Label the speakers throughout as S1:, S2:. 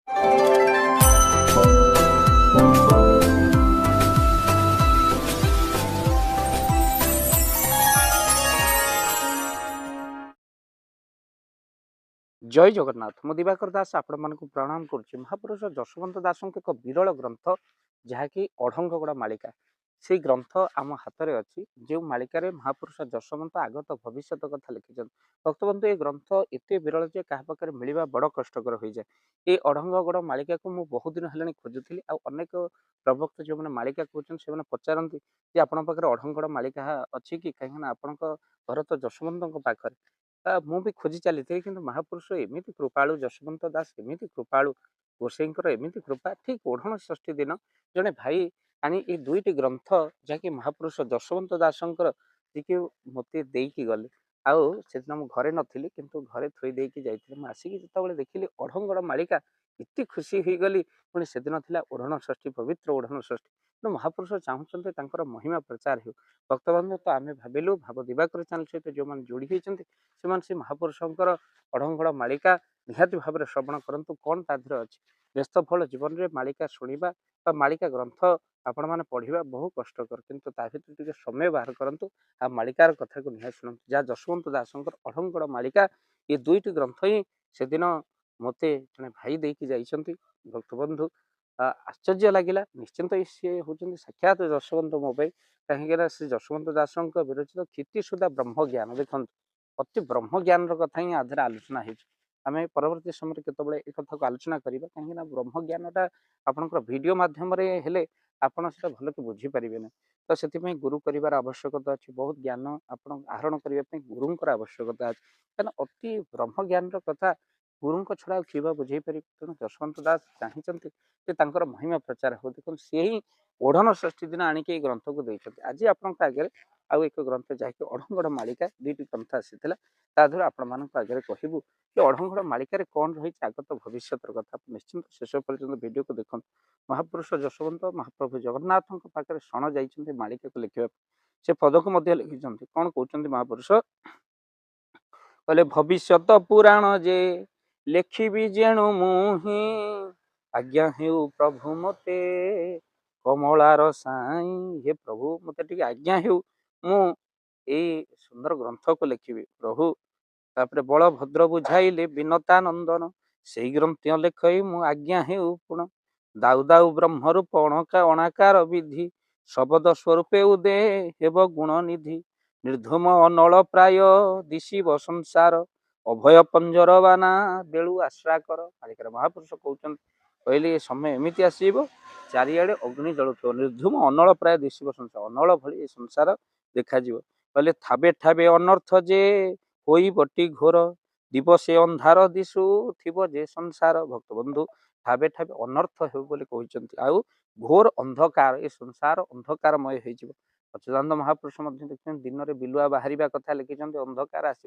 S1: जय जगन्नाथ मु दिवाकर दास आपण मानक प्रणाम करुच्ची। महापुरुष जशवंत दास एक विरल ग्रंथ जहाँकि अढ़ंगगड़ा मालिका से ग्रंथ आम हाथ में अच्छी जो मालिकार महापुरुष जशवंत आगत भविष्य कथा लिखिं। भक्तबंधु ये ग्रंथ एत विरल जे क्या पाखे मिलवा बड़ कष्टर हो जाए। ये अढ़ंगगड़ मालिका को मुझे बहुत दिन है खोजुली। अनेक प्रवक्त जो मैंने मालिका कहते से पचारती आपण पाखे अढ़ंगगड़ मालिका अच्छी कि कहीं आपण घर तो जशवंत पाखे मु भी खोजी चली कि महापुरुष एमती कृपाणु जशवंत दास एमती कृपाणु गोसाईंकर एमती कृपा ठीक ओढ़ण षष्ठी दिन जड़े भाई आनी ये दुईटी ग्रंथ जहाँकि महापुरुष जशवंत दासंकर जी मत देकी गले आउ से दिन घरे नी कि घरे थई देकी जाइए आसिक जो देखिली अढ़ंगड़ मालिका इतनी खुशी हो गली पुणी से दिन थी ओढ़ण षष्ठी पवित्र ओढ़ण षष्ठी तो महापुरुष चाहते महिमा प्रचार हो। भक्तबंधु तो आम भाविलु भाव दिवाकर चैनल सहित जो मैंने जोड़ी होती से महापुरुषंकर अढ़ंगड़ मालिका निहाती भाव में श्रवण करूँ कौन ताधर अच्छी व्यस्तबहुल जीवन में मालिका शुणा मालिका ग्रंथ आपण मैंने पढ़ा बहु कष्टर किंतु भर समय बाहर करूँ आ मालिकार कथा को निहाती शुणु जहाँ जशवंत दासंकर अढ़ंगड़ मालिका ये दुईटी ग्रंथ ही से दिन मत जड़े भाई देकी जाइछंती। भक्तबंधु आश्चर्य लगिला निश्चिंत सी हूँ साक्षात जशवंत मो कहीं श्री जशवंत दास विरचित क्षिति सुधा ब्रह्म ज्ञान देखते अति ब्रह्म ज्ञान कथा ही आधे आलोचना होमें परवर्ती समय केतबे एक कथा को आलोचना करवा कहीं ब्रह्म ज्ञानटा आपंकर वीडियो मध्यम आपड़ से भल कि बुझीपारे ना तो से गुरु कर आवश्यकता अच्छी बहुत ज्ञान आप आहरण करने गुरुंर आवश्यकता अच्छी क्या अति ब्रह्म ज्ञान कथा गुरु छड़ा किए बुझे पारे तेणु जशवंत दास चाहते महिमा प्रचार हो देखो सी ही ओढ़ण षष्ठी दिन आणिक ग्रंथ को देते आज आप आगे आउ एक ग्रंथ जहाँकि अढ़ंगड़ मालिका दुईटी ग्रंथ आसाला तादर आपण मान आगे कहूँ कि अढ़ंगड़ मालिकार कौन रही आगत भविष्य कथा निश्चिंत शेष पर्यटन वीडियो को देखो। महापुरुष जशवंत महाप्रभु जगन्नाथ पाखे शरण जाइए मालिका को लिखा से पद को लिखिं कौन कहते महापुरुष कहले भविष्यत पुराण जे लेखिबी जेणु मुहि आज्ञा हेउ प्रभु मते कमलार साई हे प्रभु मते टिके आज्ञा हेउ मु सुंदर ग्रंथ को लिखिबी प्रभु तापर बलभद्र बुझाइले विनता नंदन से ग्रंथ लेखई मु आज्ञा हेउ पुण दाउ दाउ ब्रह्म रूप अणाकार विधि शबद स्वरूपे उदे हेब गुण निधि निर्धूम अनल प्राय दिशिव संसार अभय पंजर बाना बेलू आश्रा कर मालिकार महापुरुष कहते कहले समय एमती आसब चारिआडे अग्नि जलुव निर्धूम अनल प्राय दिशिव संसार अनल भली संसार देखा कहले थाबे ठाबे अनर्थ जे होई बटी घोर दिवसे अंधार दिशु थिब जे संसार भक्तबंधु ठाबे ठाबे अनर्थ हो कहते आउ घोर अंधकार ये संसार अंधकारमय हो। सच्चिदानंद महापुरुष देखते दिन में बिलुआ बाहर कथा लिखिं अंधकार आस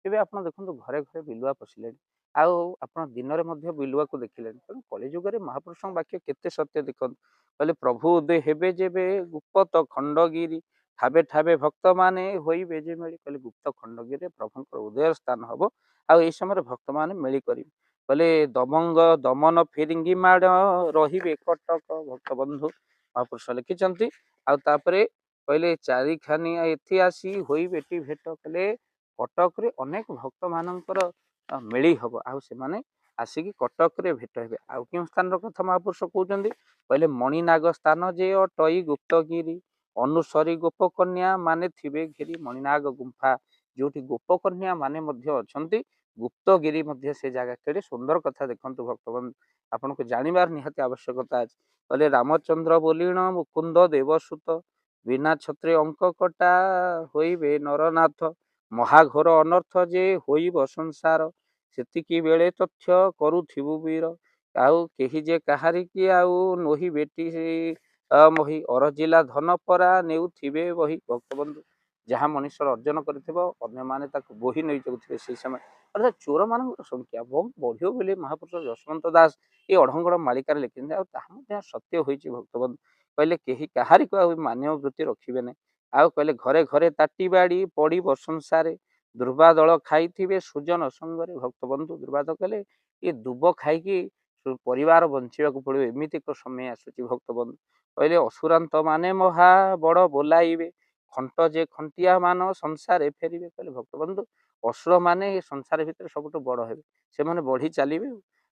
S1: आप देखो घरे घरे बिलुआ पशिले आप दिन में बिलुआ को देखिले तेणु कलिजुग महापुरुष वाक्य केते सत्य देखते कहले प्रभु उदय हेबे जेबे गुप्त खंडगिरी ठाबे ठाबे भक्त माने होइबे जे मेली कहले गुप्त खंडगिरी प्रभुंकर उदय स्थान हम आई समय भक्त माने मेली करी कहले दमंग दमन फिरिंगी माड़ रही कटक भक्तबंधु महापुरुष लिखिं आउे कहले चारिखानी एथि आसी होई बेटी भेट कहले कटक रे अनेक भक्त मानकर मेली हम आउ से माने आसिकी कटक रे भेट हे आउ क्यों स्थान कथा महापुरुष कहते कहले मणिनाग स्थान जे अटई गुप्तगिरी अनुसरी गोपकन्या माने थिबे घेरी मणिनाग गुंफा जोटी गोपकन्या माने मध्य अछंती गुप्तगिरी मध्य से जगह केड़े सुंदर कथा देखंतु भक्तबंधु आपन को जानिबार निहाती आवश्यकता अछि कहले रामचंद्र बोलीण मुकुंद देवसुत बिना छत्रे अंक कटा होइबे नरनाथ महाघोर अनर्थ जे होइब संसार सेतिकी बेले तथ्य करुथिबु वीर आउ केही जे काहारी की आउ नोही बेटी मोही अरजिला धन परा नेउथिबे बही भक्तबंधु जहाँ मनुष्य अर्जन कर बोही नहीं जाऊे से समय अर्थात चोर मान संख्या बहुत बढ़िया बोले महापुरुष जशवंत दास ये अढ़ंगड़ मालिकार लिखिं सत्य होती भक्तबंधु कहले कही काहारी को मान्य वृत्ति रखिबे ना आउ कहले घरे घरे ताटी बाड़ी पड़ब संसारे दुर्बादल खाई सुजन संगरे भक्तबंधु दुर्बाद कहले ये दुब खाई ପରିବାର ବଞ୍ଚିବାକୁ ପଡ଼ିବ, ଏମିତି ଏକ ସମୟ ଆସୁଛି ଭକ୍ତ ବନ୍ଧୁ। କହିଲେ ଅସୁରାନ୍ତ ମାନେ ମହା ବଡ଼ ବୋଲାଇବେ, ଖଣ୍ଟ ଯେ ଖଣ୍ଟିଆ ମାନ ସଂସାରେ ଫେରିବେ। କହିଲେ ଭକ୍ତ ବନ୍ଧୁ ଅସୁର ମାନେ ଏ ସଂସାର ଭିତରେ ସବୁଠୁ ବଡ଼ ହେବେ, ସେମାନେ ବଢ଼ି ଚାଲିବେ।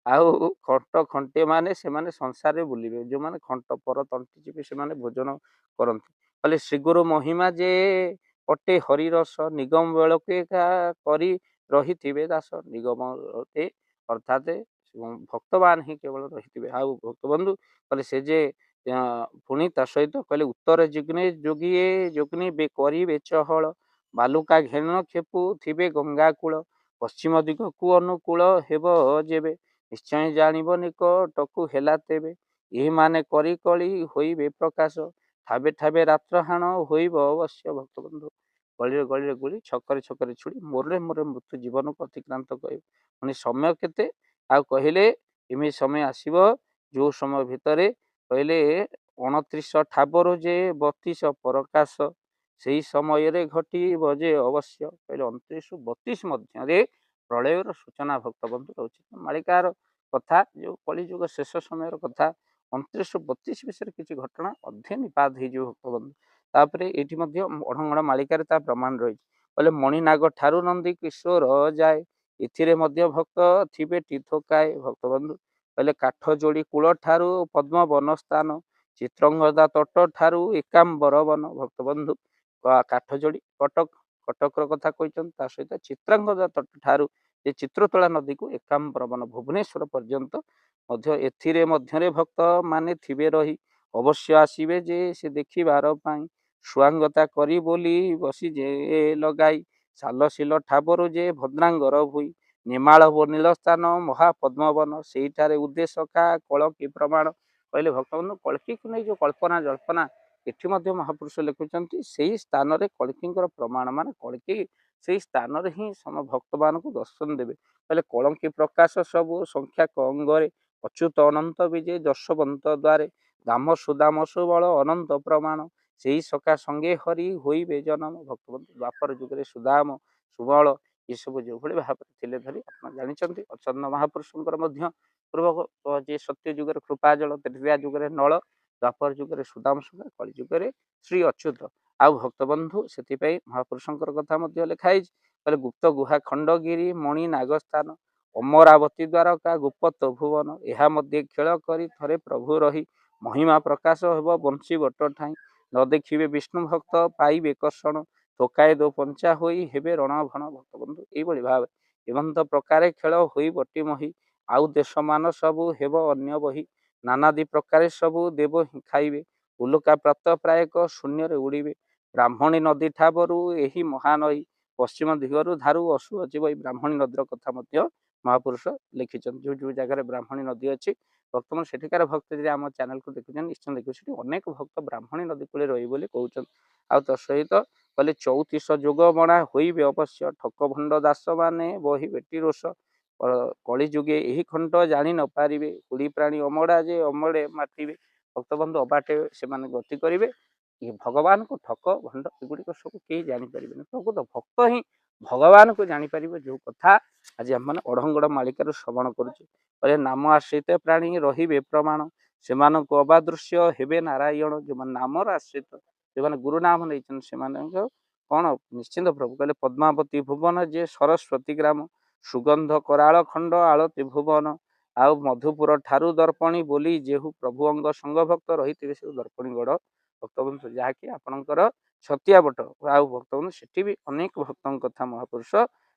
S1: ଆଉ ଖଣ୍ଟ ଖଣ୍ଟିଆ ମାନେ ସେମାନେ ସଂସାରରେ ବୁଲିବେ, ଯେଉଁମାନେ ଖଣ୍ଟ ପର ତଣ୍ଟି ଯିବେ ସେମାନେ ଭୋଜନ କରନ୍ତି। କହିଲେ ଶ୍ରୀଗୁରୁ ମହିମା ଯେ ଅଟେ ହରିରସ, ନିଗମ ବେଳକେ କରି ରହିଥିବେ ଦାସ। ନିଗମ ଅର୍ଥାତ ଭକ୍ତବାନ ହିଁ କେବଳ ରହିଥିବେ। ଆଉ ଭକ୍ତ ବନ୍ଧୁ କହିଲେ ସେ ଯେ ପୁଣି ତା ସହିତ କହିଲେ ଉତ୍ତର ଯୁଗ୍ନେ ଯୋଗିଏ ଯୋଗ୍ନି କରିବେ ଚହଳ, ବାଲୁକା ଘେନ କ୍ଷେପୁ ଥିବେ ଗଙ୍ଗା କୂଳ, ପଶ୍ଚିମ ଦିଗକୁ ଅନୁକୂଳ ହେବ ଯେବେ, ନିଶ୍ଚୟ ଜାଣିବ ନିକଟକୁ ହେଲା ତେବେ, ଏହିମାନେ କରି କଳି ହୋଇବେ ପ୍ରକାଶ, ଠାବେ ଠାବେ ରାତ୍ର ହାଣ ହୋଇବ ଅବଶ୍ୟ। ଭକ୍ତ ବନ୍ଧୁ ଗଳିରେ ଗଳିରେ ଗୁଳି, ଛକରେ ଛକରେ ଛୁଡ଼ି, ମୋରରେ ମୋରରେ ମୃତ୍ୟୁ ଜୀବନକୁ ଅତିକ୍ରାନ୍ତ କରିବ। ପୁଣି ସମୟ କେତେ? ଆଉ କହିଲେ ଏମିତି ସମୟ ଆସିବ ଯେଉଁ ସମୟ ଭିତରେ କହିଲେ 29 ଠାବରୁ ଯେ 32 ପରକାଶ, ସେଇ ସମୟରେ ଘଟିବ ଯେ ଅବଶ୍ୟ। କହିଲେ 29 ରୁ 32 ମଧ୍ୟରେ ପ୍ରଳୟର ସୂଚନା ଭକ୍ତ ବନ୍ଧୁ ରହୁଛି। ମାଳିକାର କଥା ଯେଉଁ କଳିଯୁଗ ଶେଷ ସମୟର କଥା, 29 ରୁ 32 ବିଷୟରେ କିଛି ଘଟଣା ଅଧେ ନିପାତ ହେଇଯିବ ଭକ୍ତ ବନ୍ଧୁ। ତାପରେ ଏଇଠି ମଧ୍ୟ ଅଢଙ୍ଗଡ଼ ମାଳିକାରେ ତା ପ୍ରମାଣ ରହିଛି। କହିଲେ ମଣିନାଗ ଠାରୁ ନନ୍ଦୀ କିଶୋର ଯାଏ, ଏଥିରେ ମଧ୍ୟ ଭକ୍ତ ଥିବେ ତୀର୍ଥକାଏ। ଭକ୍ତ ବନ୍ଧୁ କହିଲେ କାଠ ଯୋଡ଼ି କୂଳ ଠାରୁ ପଦ୍ମ ବନ ସ୍ଥାନ, ଚିତ୍ରଙ୍ଗଦା ତଟ ଠାରୁ ଏକାମ୍ବର ବନ। ଭକ୍ତ ବନ୍ଧୁ କାଠ ଯୋଡ଼ି କଟକର କଥା କହିଛନ୍ତି, ତା ସହିତ ଚିତ୍ରାଙ୍ଗଦା ତଟ ଠାରୁ ଏ ଚିତ୍ରତୋଳା ନଦୀକୁ ଏକାମ୍ବର ବନ ଭୁବନେଶ୍ୱର ପର୍ଯ୍ୟନ୍ତ ମଧ୍ୟ ଏଥିରେ ମଧ୍ୟରେ ଭକ୍ତ ମାନେ ଥିବେ ରହି, ଅବଶ୍ୟ ଆସିବେ ଯେ ସେ ଦେଖିବାର ପାଇଁ, ସୁଆଙ୍ଗତା କରି ବୋଲି ବସି ଯେ ଲଗାଇ, ସାଲଶିଲ ଠାବରୁ ଯେ ଭଦ୍ରାଙ୍ଗର ଭୁଇ, ନିମାଳ ନୀଳ ସ୍ଥାନ ମହାପଦ୍ମବନ, ସେଇଠାରେ ଉଦ୍ଦେଶ୍ୟ କା କଳକି ପ୍ରମାଣ। କହିଲେ ଭକ୍ତବନ୍ଧୁ କଳକିକୁ ନେଇ ଯେଉଁ କଳ୍ପନା ଜଳ୍ପନା ଏଠି ମଧ୍ୟ ମହାପୁରୁଷ ଲେଖୁଛନ୍ତି, ସେଇ ସ୍ଥାନରେ କଳକିଙ୍କର ପ୍ରମାଣ, ମାନେ କଳକି ସେଇ ସ୍ଥାନରେ ହିଁ ଭକ୍ତମାନଙ୍କୁ ଦର୍ଶନ ଦେବେ। କହିଲେ କଳଙ୍କି ପ୍ରକାଶ ସବୁ ସଂଖ୍ୟା ଅଙ୍ଗରେ, ଅଚ୍ୟୁତ ଅନନ୍ତ ବିଜେ ଯଶୋବନ୍ତ ଦ୍ୱାରେ, ଦାମ ସୁଦାମ ସୁବଳ ଅନନ୍ତ ପ୍ରମାଣ, ସେଇ ସକା ସଙ୍ଗେ ହରି ହୋଇବେ ଜନମ। ଭକ୍ତବନ୍ଧୁ ଦ୍ୱାପର ଯୁଗରେ ସୁଦାମ ସୁବଳ ଏସବୁ ଯେଉଁଭଳି ଭାବରେ ଥିଲେ ଧରି ଆପଣ ଜାଣିଛନ୍ତି। ଅଚ୍ୟୁତ ମହାପୁରୁଷଙ୍କର ମଧ୍ୟ ପୂର୍ବ ଯେ ସତ୍ୟ ଯୁଗରେ କୃପାଜଳ, ତ୍ରେତୟା ଯୁଗରେ ନଳ, ଦ୍ୱାପର ଯୁଗରେ ସୁଦାମ ସୁନ୍ଦର, କଳି ଯୁଗରେ ଶ୍ରୀ ଅଚ୍ୟୁତ। ଆଉ ଭକ୍ତବନ୍ଧୁ ସେଥିପାଇଁ ମହାପୁରୁଷଙ୍କର କଥା ମଧ୍ୟ ଲେଖା ହେଇଛି। କହିଲେ ଗୁପ୍ତ ଗୁହା ଖଣ୍ଡଗିରି ମଣି ନାଗସ୍ଥାନ, ଅମରାବତୀ ଦ୍ୱାରକା ଗୁପତ ଭୁବନ, ଏହା ମଧ୍ୟ ଖେଳ କରି ଥରେ ପ୍ରଭୁ ରହି, ମହିମା ପ୍ରକାଶ ହେବ ବଂଶୀ ବଟ ଠାଇଁ, ନ ଦେଖିବେ ବିଷ୍ଣୁ ଭକ୍ତ ପାଇବେ କର୍ଷଣ, ଥୋକାଏ ଦୋ ପଞ୍ଚା ହୋଇ ହେବେ ରଣଭଣ। ଭକ୍ତବନ୍ଧୁ ଏଇଭଳି ଭାବରେ ଏମନ୍ତ ପ୍ରକାରେ ଖେଳ ହୋଇ ବଟି ମହି, ଆଉ ଦେଶମାନ ସବୁ ହେବ ଅନ୍ୟ ବହି, ନାନାଦି ପ୍ରକାରେ ସବୁ ଦେବ ଖାଇବେ, ଉଲୁକା ପ୍ରାପ୍ତ ପ୍ରାୟକ ଶୂନ୍ୟରେ ଉଡ଼ିବେ, ବ୍ରାହ୍ମଣୀ ନଦୀ ଠାବରୁ ଏହି ମହାନଈ, ପଶ୍ଚିମ ଦିଗରୁ ଧାରୁ ଆସୁଅଛି ବହି। ବ୍ରାହ୍ମଣୀ ନଦୀର କଥା ମଧ୍ୟ ମହାପୁରୁଷ ଲେଖିଛନ୍ତି। ଯେଉଁ ଯେଉଁ ଜାଗାରେ ବ୍ରାହ୍ମଣୀ ନଦୀ ଅଛି, ଭକ୍ତମାନେ ସେଠିକାର ଭକ୍ତ ଯଦି ଆମ ଚ୍ୟାନେଲକୁ ଦେଖୁଛନ୍ତି ନିଶ୍ଚୟ ଦେଖିବେ, ସେଠି ଅନେକ ଭକ୍ତ ବ୍ରାହ୍ମଣୀ ନଦୀ କୂଳେ ରହିବେ ବୋଲି କହୁଛନ୍ତି। ଆଉ ତା ସହିତ କହିଲେ 34 ଯୋଗ ବଣା ହୋଇବେ ଅବଶ୍ୟ, ଠକ ଭଣ୍ଡ ଦାସ ମାନେ ବହି ବେଟି ରୋଷ, କଳି ଯୁଗେ ଏହି ଖଣ୍ଡ ଜାଣି ନ ପାରିବେ, କୁଡ଼ି ପ୍ରାଣୀ ଅମଡ଼ା ଯେ ଅମଡ଼େ ମାତିବେ। ଭକ୍ତବନ୍ଧୁ ଅବାଟେ ସେମାନେ ଗତି କରିବେ, ଭଗବାନଙ୍କୁ ଠକ ଭଣ୍ଡ ଏଗୁଡ଼ିକ ସବୁ କେହି ଜାଣିପାରିବେନି। ପ୍ରକୃତ ଭକ୍ତ ହିଁ ଭଗବାନଙ୍କୁ ଜାଣିପାରିବ, ଯେଉଁ କଥା ଆଜି ଆମମାନେ ଅଢଙ୍ଗଡ଼ ମାଳିକାରୁ ଶ୍ରବଣ କରୁଛୁ। କହିଲେ ନାମ ଆଶ୍ରିତ ପ୍ରାଣୀ ରହିବେ ପ୍ରମାଣ, ସେମାନଙ୍କୁ ଅବାଦୃଶ୍ୟ ହେବେ ନାରାୟଣ। ଯେଉଁମାନେ ନାମର ଆଶ୍ରିତ, ଯେଉଁମାନେ ଗୁରୁ ନାମ ନେଇଛନ୍ତି ସେମାନଙ୍କ କ'ଣ ନିଶ୍ଚିନ୍ତ ପ୍ରଭୁ। କହିଲେ ପଦ୍ମାବତୀ ଭୁବନ ଯେ ସରସ୍ୱତୀ ଗ୍ରାମ, ସୁଗନ୍ଧ କରାଳ ଖଣ୍ଡ ଆଳତୀ ଭୁବନ, ଆଉ ମଧୁପୁର ଠାରୁ ଦର୍ପଣୀ ବୋଲି ଯେହୁ ପ୍ରଭୁ ଅଙ୍ଗ ସଂଘ ଭକ୍ତ ରହିଥିବେ ସେ ଦର୍ପଣୀ ଗଡ଼। ଭକ୍ତବନ୍ଧୁ ଯାହାକି ଆପଣଙ୍କର ଛତିଆ ବଟ। ଆଉ ଭକ୍ତବନ୍ଧୁ ସେଠି ବି ଅନେକ ଭକ୍ତଙ୍କ କଥା ମହାପୁରୁଷ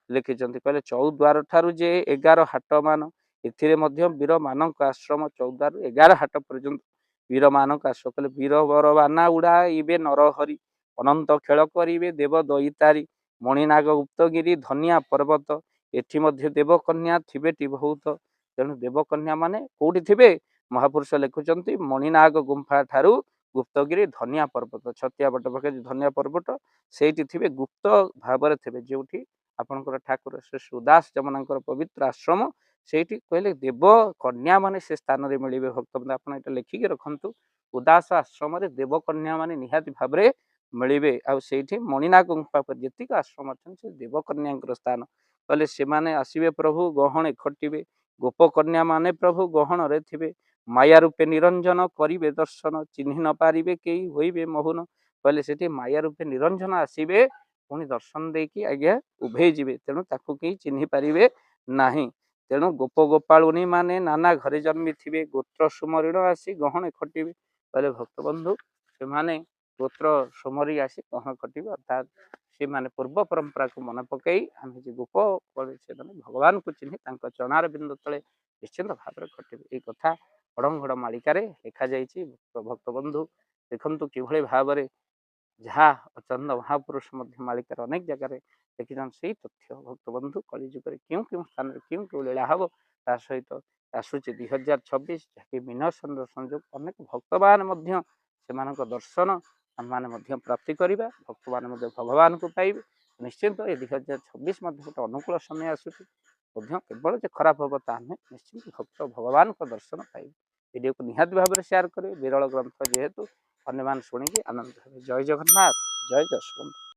S1: ଲେଖିଛନ୍ତି। କହିଲେ ଚଉଦ୍ୱାର ଠାରୁ ଯେ 11 ହାଟ ମାନ, ଏଥିରେ ମଧ୍ୟ ବୀରମାନଙ୍କ ଆଶ୍ରମ, 14 ରୁ 11 ହାଟ ପର୍ଯ୍ୟନ୍ତ ବୀରମାନଙ୍କ ଆଶ୍ରମ। କହିଲେ ବୀର ବର ବାନା ଉଡ଼ାଇବେ ନରହରି, ଅନନ୍ତ ଖେଳ କରିବେ ଦେବ ଦଇତାରି, ମଣିନାଗ ଗୁପ୍ତଗିରି ଧନିଆ ପର୍ବତ, ଏଠି ମଧ୍ୟ ଦେବକନ୍ୟା ଥିବେଟି ବହୁତ। ତେଣୁ ଦେବକନ୍ୟା ମାନେ କୋଉଠି ଥିବେ? ମହାପୁରୁଷ ଲେଖୁଛନ୍ତି ମଣିନାଗ ଗୁମ୍ଫା ଠାରୁ ଗୁପ୍ତଗିରି ଧନିଆ ପର୍ବତ, ଛତିଆ ବଟ ପାଖରେ ଧନିଆ ପର୍ବତ, ସେଇଠି ଥିବେ, ଗୁପ୍ତ ଭାବରେ ଥିବେ, ଯେଉଁଠି ଆପଣଙ୍କର ଠାକୁର ଶ୍ରୀ ସୁଦାସ ଯମୁନାଙ୍କର ପବିତ୍ର ଆଶ୍ରମ, ସେଇଠି କହିଲେ ଦେବ କନ୍ୟା ମାନେ ସେ ସ୍ଥାନରେ ମିଳିବେ। ଭକ୍ତବନ୍ଧୁ ଆପଣ ଏଇଟା ଲେଖିକି ରଖନ୍ତୁ, ଉଦାସ ଆଶ୍ରମରେ ଦେବକନ୍ୟା ମାନେ ନିହାତି ଭାବରେ ମିଳିବେ। ଆଉ ସେଇଠି ମଣିନାଗ ଗୁମ୍ଫା ପରେ ଯେତିକି ଆଶ୍ରମ ଅଛନ୍ତି ସେ ଦେବକନ୍ୟାଙ୍କର ସ୍ଥାନ। କହିଲେ ସେମାନେ ଆସିବେ ପ୍ରଭୁ ଗହଣେ ଖଟିବେ, ଗୋପକନ୍ୟା ମାନେ ପ୍ରଭୁ ଗହଣରେ ଥିବେ, ମାୟା ରୂପେ ନିରଞ୍ଜନ କରିବେ ଦର୍ଶନ, ଚିହ୍ନି ନ ପାରିବେ କେହି ହୋଇବେ ମୋହନ। କହିଲେ ସେଠି ମାୟା ରୂପେ ନିରଞ୍ଜନ ଆସିବେ, ପୁଣି ଦର୍ଶନ ଦେଇକି ଆଜ୍ଞା ଉଭେଇ ଯିବେ, ତେଣୁ ତାକୁ କେହି ଚିହ୍ନି ପାରିବେ ନାହିଁ। ତେଣୁ ଗୋପ ଗୋପାଳୁନୀ ମାନେ ନାନା ଘରେ ଜନ୍ମିଥିବେ, ଗୋତ୍ର ସୁମରିଣ ଆସି ଗହଣେ ଖଟିବେ। କହିଲେ ଭକ୍ତବନ୍ଧୁ ସେମାନେ ଗୋତ୍ର ସୁମରି ଆସି ଗହଣ ଖଟିବେ, ଅର୍ଥାତ୍ ସେମାନେ ପୂର୍ବ ପରମ୍ପରାକୁ ମନେ ପକାଇ ଆମେ ଯେ ଗୋପ ସେମାନେ ଭଗବାନଙ୍କୁ ଚିହ୍ନି ତାଙ୍କ ଚରଣାର ବିନ୍ଦୁ ତଳେ ନିଶ୍ଚିନ୍ତ ଭାବରେ ଖଟିବେ। ଏଇ କଥା ଅଡ଼ଙ୍ଗଡ଼ ମାଳିକାରେ ଲେଖାଯାଇଛି। ଭକ୍ତବନ୍ଧୁ ଦେଖନ୍ତୁ କିଭଳି ଭାବରେ ଯାହା ଚନ୍ଦ ମହାପୁରୁଷ ମଧ୍ୟ ମାଳିକାର ଅନେକ ଜାଗାରେ ଦେଖିଛନ୍ତି ସେଇ ତଥ୍ୟ। ଭକ୍ତବନ୍ଧୁ କଳିଯୁଗରେ କେଉଁ କେଉଁ ସ୍ଥାନରେ କେଉଁ କେଉଁ ଲୀଳା ହେବ ତା ସହିତ ଆସୁଛି 2026, ଯାହାକି ମିନସନର ସଂଯୋଗ, ଅନେକ ଭକ୍ତବାନ ମଧ୍ୟ ସେମାନଙ୍କ ଦର୍ଶନ ଆମମାନେ ମଧ୍ୟ ପ୍ରାପ୍ତି କରିବା, ଭକ୍ତମାନେ ମଧ୍ୟ ଭଗବାନଙ୍କୁ ପାଇବେ। ନିଶ୍ଚିନ୍ତ ଏ 2026 ମଧ୍ୟ ଗୋଟେ ଅନୁକୂଳ ସମୟ ଆସୁଛି, ମଧ୍ୟ କେବଳ ଯେ ଖରାପ ହେବ ତାହା ନୁହେଁ, ନିଶ୍ଚିନ୍ତ ଭକ୍ତ ଭଗବାନଙ୍କ ଦର୍ଶନ ପାଇବେ। ଭିଡ଼ିଓକୁ ନିହାତି ଭାବରେ ସେୟାର କରିବେ, ବିରଳ ଗ୍ରନ୍ଥ ଯେହେତୁ ଅନ୍ୟମାନେ ଶୁଣିକି ଆନନ୍ଦ ହେବେ। ଜୟ ଜଗନ୍ନାଥ, ଜୟ ଯଶୋବନ୍ତ।